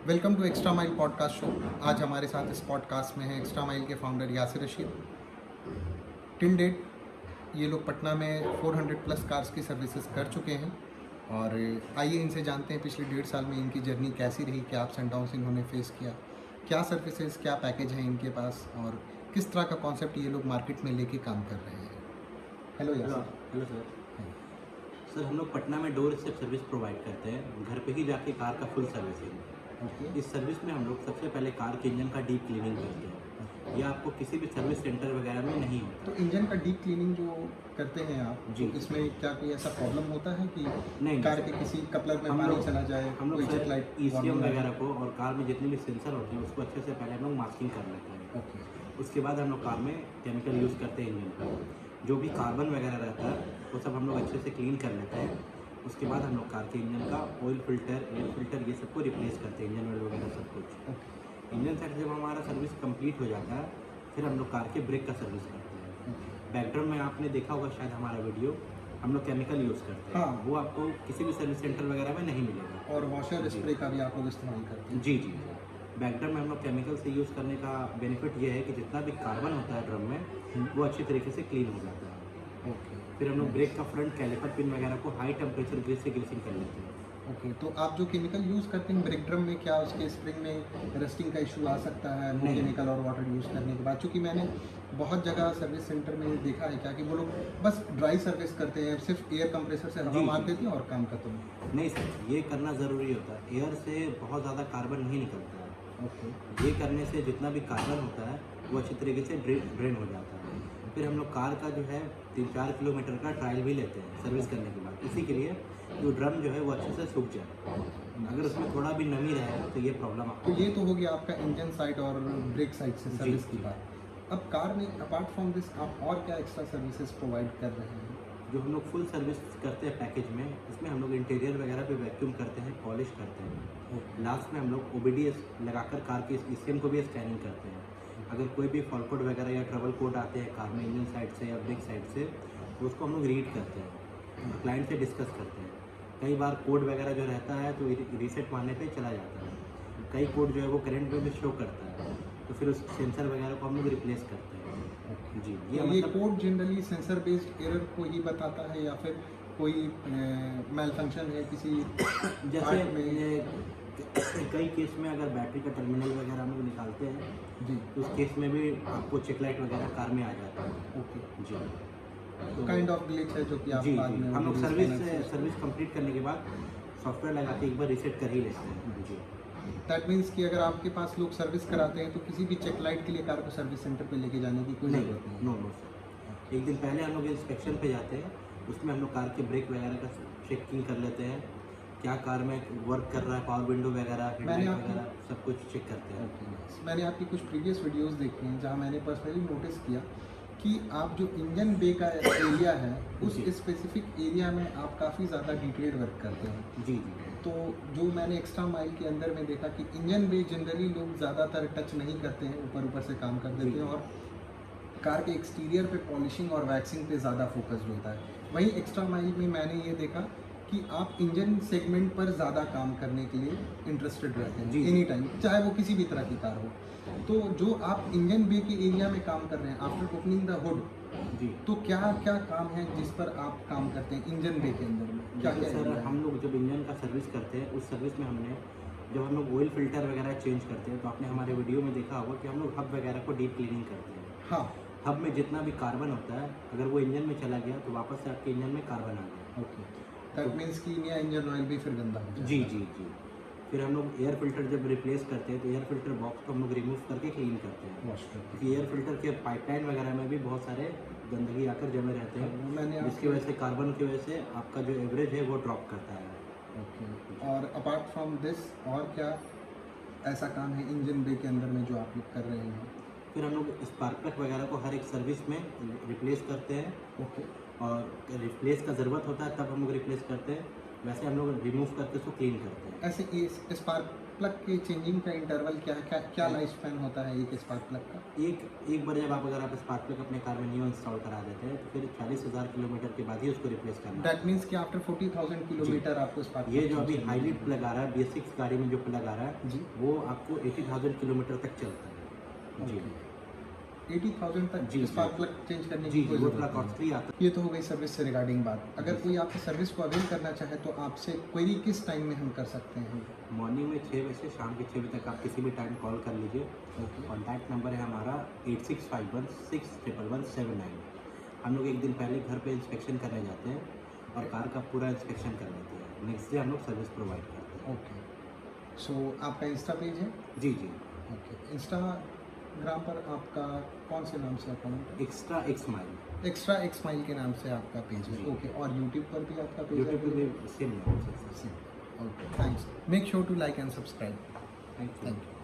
Welcome to Extra Mile podcast show. आज हमारे साथ इस पॉडकास्ट में है एक्स्ट्रा माइल के founder Yasir Rashid. Till date ये लोग पटना में 400 प्लस कार्स की सर्विसेज कर चुके हैं और आइए इनसे जानते हैं पिछले 1.5 साल में इनकी जर्नी कैसी रही, क्या अप्स एंड डाउन्स इन्होंने फेस किया, क्या सर्विसेज, क्या पैकेज है इनके पास और किस तरह का कॉन्सेप्ट ये लोग मार्केट में लेके काम कर रहे हैं। हेलो यासिर। Hello sir. हम लोग पटना में डोर स्टेप सर्विस प्रोवाइड करते हैं, घर पे ही जाके कार का फुल सर्विसिंग। इस सर्विस में हम लोग सबसे पहले कार के इंजन का डीप क्लीनिंग करते हैं। यह आपको किसी भी सर्विस सेंटर वगैरह में नहीं होता। तो इंजन का डीप क्लीनिंग जो करते हैं आप जी, तो इसमें क्या कोई ऐसा प्रॉब्लम होता है कि नहीं कार के किसी कपलर में पानी चला जाए, हम लोग कोई जेट लाइट ECM वगैरह को और कार में जितने भी सेंसर होते हैं उसको अच्छे से पहले हम लोग मास्किंग कर लेते हैं। ओके। उसके बाद हम लोग कार में केमिकल यूज़ करते हैं इंजन का। जो भी कार्बन वगैरह रहता है वो सब हम लोग अच्छे से क्लीन कर लेते हैं। उसके बाद हम लोग कार के इंजन का ऑयल फिल्टर, एयर फिल्टर ये सबको रिप्लेस करते हैं, इंजन ऑयल वगैरह सब कुछ। इंजन साइड जब हमारा सर्विस कंप्लीट हो जाता है फिर हम लोग कार के ब्रेक का सर्विस करते हैं। बैकड्रम में आपने देखा होगा शायद हमारा वीडियो, हम लोग केमिकल यूज़ करते हैं। हाँ। वो आपको किसी भी सर्विस सेंटर वगैरह में नहीं मिलेगा। और वॉशर जी। स्प्रे का भी आप लोग इस्तेमाल करते हैं? जी जी। बैकड्रम में हम लोग केमिकल से यूज़ करने का बेनिफिट ये है कि जितना भी कार्बन होता है ड्रम में वो अच्छी तरीके से क्लीन हो जाता है। ओके। फिर हम लोग ब्रेक का फ्रंट कैलिपर पिन वगैरह को हाई टेम्परेचर ग्रीस से ग्रीसिंग कर लेते हैं। ओके, तो आप जो केमिकल यूज़ करते हैं ब्रेक ड्रम में, क्या उसके स्प्रिंग में रस्टिंग का इशू आ सकता है वो नहीं। केमिकल और वाटर यूज़ करने के बाद? चूँकि मैंने बहुत जगह सर्विस सेंटर में देखा है क्या कि वो लोग बस ड्राई सर्विस करते हैं, सिर्फ एयर कंप्रेसर से हवा जी, मार जी। देते हैं और काम खत्म। नहीं सर, ये करना ज़रूरी होता है। एयर से बहुत ज़्यादा कार्बन नहीं निकलता है। ओके। ये करने से जितना भी कार्बन होता है वो अच्छी तरीके से ड्रेन हो जाता है। फिर हम लोग कार का जो है 3-4 किलोमीटर का ट्रायल भी लेते हैं सर्विस करने के बाद, इसी के लिए जो ड्रम जो है वो अच्छे से सूख जाए। अगर उसमें थोड़ा भी नमी रहे तो ये प्रॉब्लम तो आपको। ये तो हो गया आपका इंजन साइड और ब्रेक साइड से जी, सर्विस की जी। बात। अब कार में अपार्ट फ्रॉम दिस आप और क्या एक्स्ट्रा सर्विसेज प्रोवाइड कर रहे हैं? जो हम लोग फुल सर्विस करते हैं पैकेज में, इसमें हम लोग इंटीरियर वगैरह पे वैक्यूम करते हैं, पॉलिश करते हैं। लास्ट में हम लोग OBD लगाकर कार के ECM को भी स्कैनिंग करते हैं। अगर कोई भी फॉल्ट कोड वगैरह या ट्रबल कोड आते हैं कार में इंजन साइड से या ब्रेक साइड से तो उसको हम लोग रीड करते हैं, क्लाइंट से डिस्कस करते हैं। कई बार कोड वगैरह जो रहता है तो रीसेट मारने पे चला जाता है। कई कोड जो है वो करंट में भी शो करता है तो फिर उस सेंसर वगैरह को हम लोग रिप्लेस करते हैं। जी, ये मतलब code generally sensor based error को ही बताता है या फिर कोई मेल फंक्शन है किसी जैसे part में? कई केस में अगर बैटरी का टर्मिनल वगैरह हम लोग निकालते हैं जी। तो उस केस में भी आपको चेक लाइट वगैरह कार में आ जाता है। ओके। जी। काइंड ऑफ ग्लिच है जो कि आप जी बाद जी, में हम लोग release सर्विस करना चाहिए। सर्विस कंप्लीट करने के बाद सॉफ्टवेयर लगा के एक बार रीसेट कर ही लेते हैं। जी। दैट मीन्स कि अगर आपके पास लोग सर्विस कराते हैं तो किसी भी चेक लाइट के लिए कार को सर्विस सेंटर पे लेके जाने की कोई नहीं, ज़रूरत नहीं है। No no sir. एक दिन पहले हम लोग इंस्पेक्शन पे जाते हैं, उसमें हम लोग कार के ब्रेक वगैरह का चेकिंग कर लेते हैं, क्या कार में वर्क कर रहा है, पावर विंडो वगैरह, हेडलाइट वगैरह सब कुछ चेक करते हैं। Okay, nice. मैंने आपकी कुछ प्रीवियस वीडियोस देखी हैं जहाँ मैंने पर्सनली नोटिस किया कि आप जो इंजन बे का एरिया है उस जी। स्पेसिफिक एरिया में आप काफ़ी ज़्यादा डिटेल्ड वर्क करते हैं। जी जी। तो जो मैंने एक्स्ट्रा माइल के अंदर में देखा कि इंजन बे जनरली लोग ज़्यादातर टच नहीं करते हैं, ऊपर ऊपर से काम कर देते जी। हैं और कार के एक्सटीरियर पे पॉलिशिंग और वैक्सिंग पे ज़्यादा फोकस्ड होता है। वहीं एक्स्ट्रा माइल में मैंने ये देखा कि आप इंजन सेगमेंट पर ज़्यादा काम करने के लिए इंटरेस्टेड रहते हैं जी। एनी टाइम, चाहे वो किसी भी तरह की कार हो। तो जो आप इंजन बे के एरिया में काम कर रहे हैं आफ्टर ओपनिंग द हुड, जी। तो क्या क्या काम है जिस पर आप काम करते हैं इंजन बे के अंदर में? क्या जैसे क्या सर है? हम लोग जब इंजन का सर्विस करते हैं उस सर्विस में हमने जब हम लोग ऑयल फिल्टर वगैरह चेंज करते हैं तो आपने हमारे वीडियो में देखा होगा कि हम लोग हब वगैरह को डीप क्लीनिंग करते हैं। हाँ। हब में जितना भी कार्बन होता है अगर वो इंजन में चला गया तो वापस से आपके इंजन में कार्बन आ गया। ओके, दैट मीन्स कि नया इंजन ऑयल भी फिर गंदा हो जाता है। जी जी जी। फिर हम लोग एयर फिल्टर जब रिप्लेस करते हैं तो एयर फिल्टर बॉक्स को हम लोग रिमूव करके क्लीन करते हैं, वॉश करके। क्योंकि एयर फिल्टर के पाइपलाइन वगैरह में भी बहुत सारे गंदगी आकर जमे रहते हैं मैंने जिसकी वजह से कार्बन की वजह से आपका जो एवरेज है वो ड्रॉप करता है। ओके, और अपार्ट फ्रॉम दिस और क्या ऐसा काम है इंजन बे के अंदर में जो आप लोग कर रहे हैं? फिर हम लोग स्पार्क प्लग वगैरह को हर एक सर्विस में रिप्लेस करते हैं ओके। और रिप्लेस का ज़रूरत होता है तब हम लोग रिप्लेस करते हैं, वैसे हम लोग रिमूव करके उसको क्लीन करते हैं। ऐसे स्पार्क प्लग के चेंजिंग का इंटरवल क्या लाइफ स्पैन होता है एक स्पार्क प्लग का? एक बार जब अगर आप स्पार्क प्लग अपने कार में न्यू इंस्टॉल करा देते हैं तो फिर 40,000 किलोमीटर के बाद ही उसको रिप्लेस करना है। दैट मीन्स कि आफ्टर 40,000 किलोमीटर आपको स्पार्क ये जो अभी हाईब्रिड प्लग आ रहा है, बेसिक्स गाड़ी में जो प्लग आ रहा है जी वो आपको 80,000 किलोमीटर तक चलता है। जी 80,000 तक जी, स्पार्क प्लग चेंज करने जी की कोई वो थोड़ा जरूरत नहीं कॉस्टली आता है। ये तो हो गई सर्विस से रिगार्डिंग बात। अगर जी। कोई आपकी सर्विस को अवेल करना चाहे तो आपसे क्वेरी किस टाइम में हम कर सकते हैं? है। मॉर्निंग में 6 बजे से शाम के 6 बजे तक आप किसी भी टाइम कॉल कर लीजिए। कॉन्टैक्ट नंबर है हमारा 8651611179। हम लोग एक दिन पहले घर पे इंस्पेक्शन करने जाते हैं और कार का पूरा इंस्पेक्शन कर लेते हैं। नेक्स्ट डे हम लोग सर्विस प्रोवाइड करते हैं। ओके, सो आपका इंस्टा पेज है? जी जी। ओके, इंस्टाग्राम पर आपका कौन से नाम से अकाउंट है? Extra x mile extra x mile के नाम से आपका पेज है। जी। ओके, और यूट्यूब पर भी आपका पेज यूट्यूब पे है? भी सेम नाम से। Okay, thanks. Make sure to like and subscribe. Thank you. Thank you.